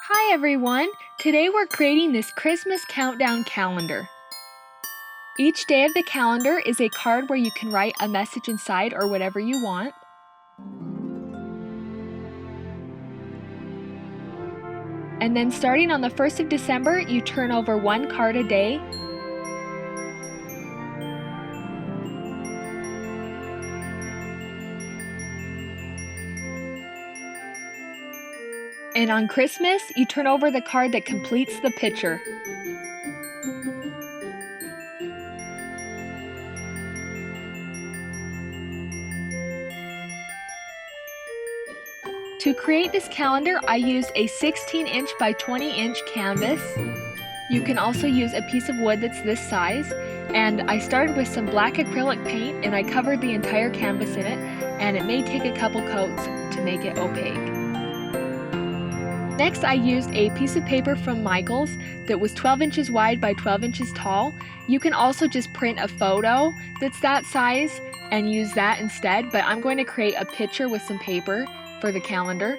Hi everyone! Today we're creating this Christmas countdown calendar. Each day of the calendar is a card where you can write a message inside or whatever you want. And then starting on the 1st of December, you turn over one card a day. And on Christmas, you turn over the card that completes the picture. To create this calendar, I used a 16-inch by 20-inch canvas. You can also use a piece of wood that's this size. And I started with some black acrylic paint and I covered the entire canvas in it, and it may take a couple coats to make it opaque. Next, I used a piece of paper from Michaels that was 12 inches wide by 12 inches tall. You can also just print a photo that's that size and use that instead, but I'm going to create a picture with some paper for the calendar.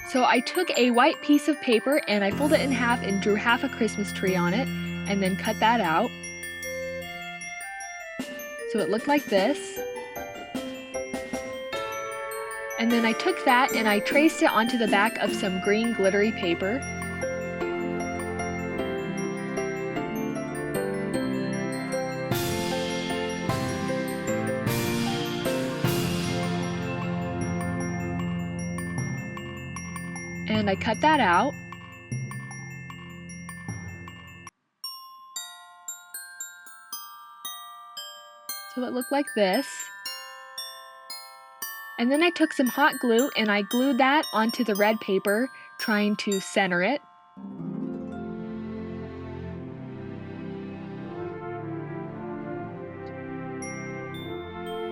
So I took a white piece of paper and I folded it in half and drew half a Christmas tree on it and then cut that out. So it looked like this. And then I took that and I traced it onto the back of some green glittery paper. And I cut that out. So it looked like this. And then I took some hot glue and I glued that onto the red paper, trying to center it.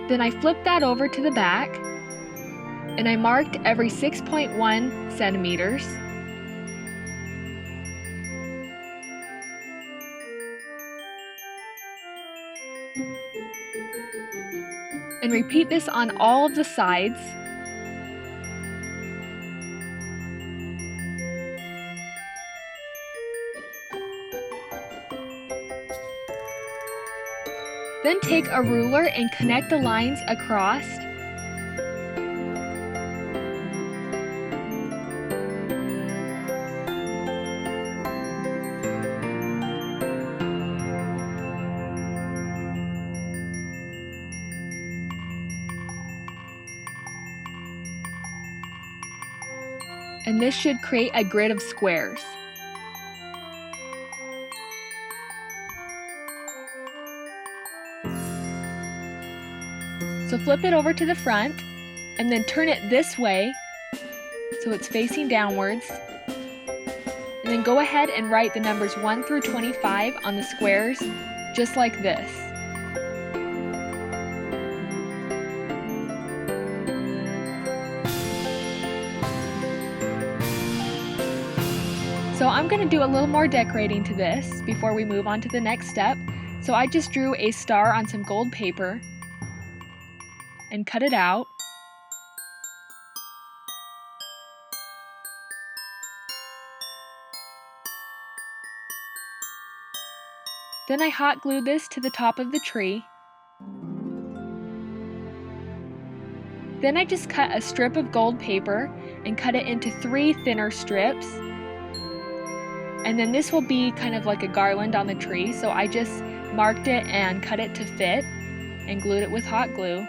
Then I flipped that over to the back and I marked every 6.1 centimeters. And repeat this on all of the sides. Then take a ruler and connect the lines across. And this should create a grid of squares. So flip it over to the front and then turn it this way so it's facing downwards. And then go ahead and write the numbers 1 through 25 on the squares, just like this. So I'm going to do a little more decorating to this before we move on to the next step. So I just drew a star on some gold paper and cut it out. Then I hot glued this to the top of the tree. Then I just cut a strip of gold paper and cut it into 3 thinner strips. And then this will be kind of like a garland on the tree, so I just marked it and cut it to fit and glued it with hot glue.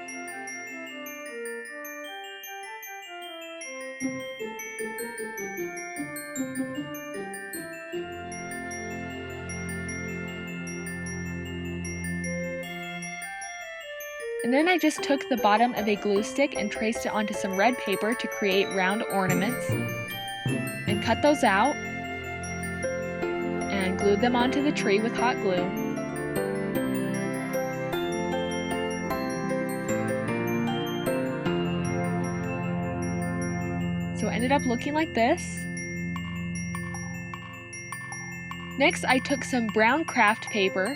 And then I just took the bottom of a glue stick and traced it onto some red paper to create round ornaments and cut those out and glued them onto the tree with hot glue. So it ended up looking like this. Next, I took some brown Kraft paper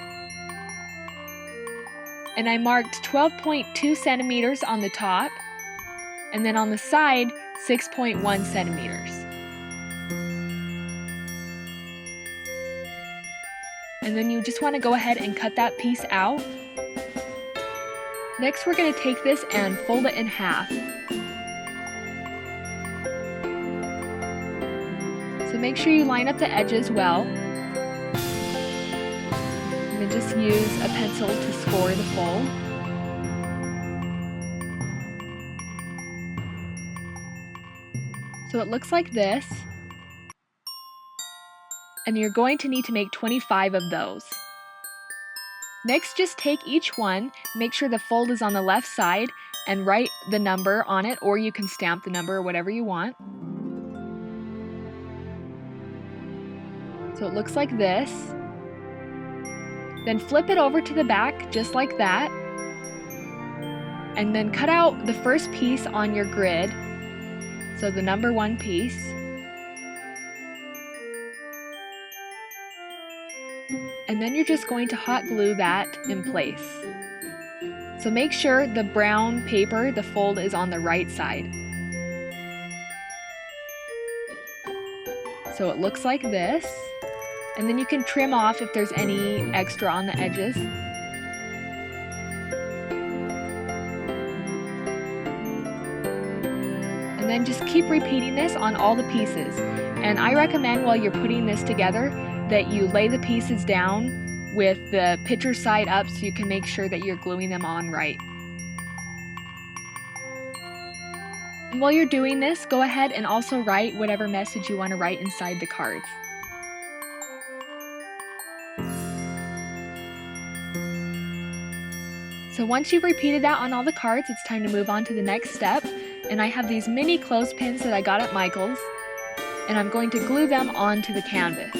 and I marked 12.2 centimeters on the top, and then on the side, 6.1 centimeters. And then you just want to go ahead and cut that piece out. Next, we're going to take this and fold it in half. So make sure you line up the edges well. And then just use a pencil to score the fold. So it looks like this. And you're going to need to make 25 of those. Next, just take each one, make sure the fold is on the left side, and write the number on it, or you can stamp the number or whatever you want. So it looks like this. Then flip it over to the back, just like that. And then cut out the first piece on your grid, so the number 1 piece. And then you're just going to hot glue that in place. So make sure the brown paper, the fold, is on the right side. So it looks like this. And then you can trim off if there's any extra on the edges. And then just keep repeating this on all the pieces. And I recommend while you're putting this together that you lay the pieces down with the picture side up so you can make sure that you're gluing them on right. And while you're doing this, go ahead and also write whatever message you want to write inside the cards. So once you've repeated that on all the cards, it's time to move on to the next step. And I have these mini clothespins that I got at Michael's, and I'm going to glue them onto the canvas.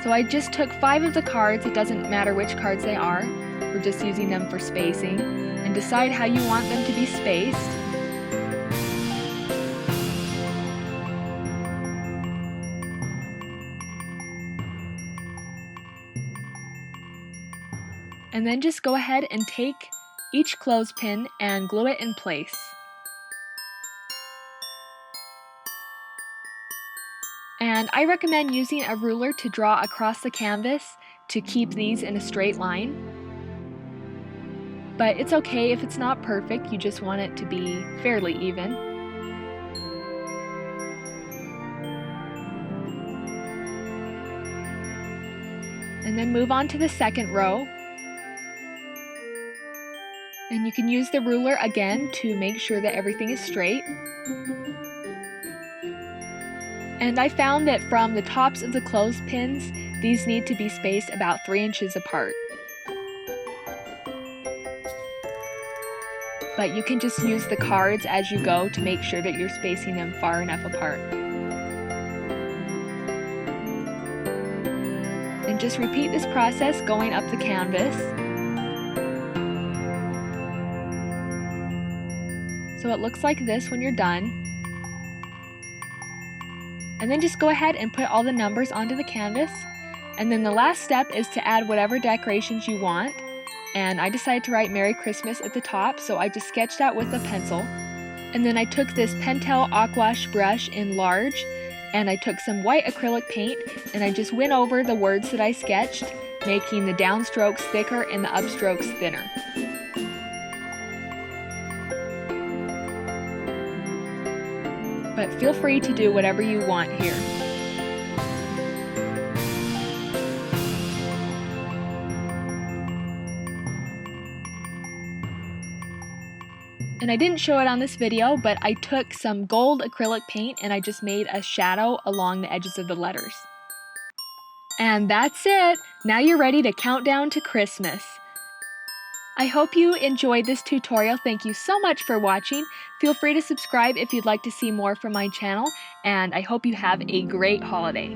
So I just took 5 of the cards, it doesn't matter which cards they are, we're just using them for spacing, and decide how you want them to be spaced. And then just go ahead and take each clothespin and glue it in place. And I recommend using a ruler to draw across the canvas to keep these in a straight line. But it's okay if it's not perfect, you just want it to be fairly even. And then move on to the second row. And you can use the ruler again to make sure that everything is straight. And I found that from the tops of the clothespins, these need to be spaced about 3 inches apart. But you can just use the cards as you go to make sure that you're spacing them far enough apart. And just repeat this process going up the canvas. So it looks like this when you're done. And then just go ahead and put all the numbers onto the canvas. And then the last step is to add whatever decorations you want. And I decided to write Merry Christmas at the top, so I just sketched that with a pencil. And then I took this Pentel Aquash brush in large, and I took some white acrylic paint, and I just went over the words that I sketched, making the downstrokes thicker and the upstrokes thinner. But feel free to do whatever you want here. And I didn't show it on this video, but I took some gold acrylic paint and I just made a shadow along the edges of the letters. And that's it! Now you're ready to count down to Christmas. I hope you enjoyed this tutorial. Thank you so much for watching. Feel free to subscribe if you'd like to see more from my channel, and I hope you have a great holiday.